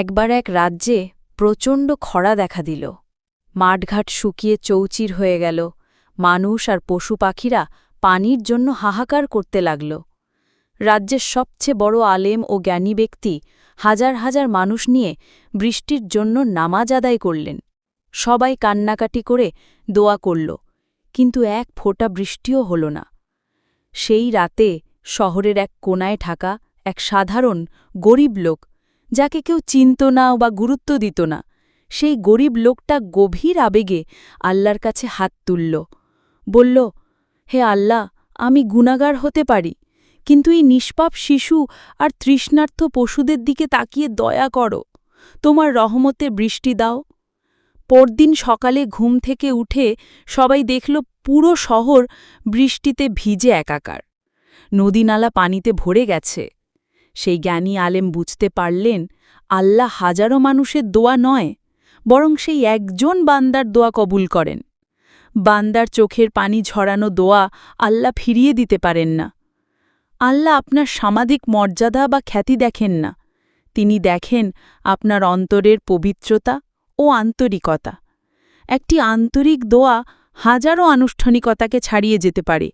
একবার এক রাজ্যে প্রচণ্ড খরা দেখা দিল। মাঠঘাট শুকিয়ে চৌচির হয়ে গেল। মানুষ আর পশু পাখিরা পানির জন্য হাহাকার করতে লাগল। রাজ্যের সবচেয়ে বড় আলেম ও জ্ঞানী ব্যক্তি হাজার হাজার মানুষ নিয়ে বৃষ্টির জন্য নামাজ আদায় করলেন। সবাই কান্নাকাটি করে দোয়া করল, কিন্তু এক ফোঁটা বৃষ্টিও হল না। সেই রাতে শহরের এক কোনায় থাকা এক সাধারণ গরিব লোক, যাকে কেউ চিনত না বা গুরুত্ব দিত না, সেই গরিব লোকটা গভীর আবেগে আল্লাহর কাছে হাত তুলল। বলল, হে আল্লাহ, আমি গুনাহগার হতে পারি, কিন্তু এই নিষ্পাপ শিশু আর তৃষ্ণার্ত পশুদের দিকে তাকিয়ে দয়া করো। তোমার রহমতে বৃষ্টি দাও। পরদিন সকালে ঘুম থেকে উঠে সবাই দেখল পুরো শহর বৃষ্টিতে ভিজে একাকার। নদীনালা পানিতে ভরে গেছে। সেই জ্ঞানী আলেম বুঝতে পারলেন, আল্লাহ হাজারো মানুষের দোয়া নয়, বরং সেই একজন বান্দার দোয়া কবুল করেন। বান্দার চোখের পানি ঝরানো দোয়া আল্লাহ ফিরিয়ে দিতে পারেন না। আল্লাহ আপনার সামাজিক মর্যাদা বা খ্যাতি দেখেন না, তিনি দেখেন আপনার অন্তরের পবিত্রতা ও আন্তরিকতা। একটি আন্তরিক দোয়া হাজারো আনুষ্ঠানিকতাকে ছাড়িয়ে যেতে পারে।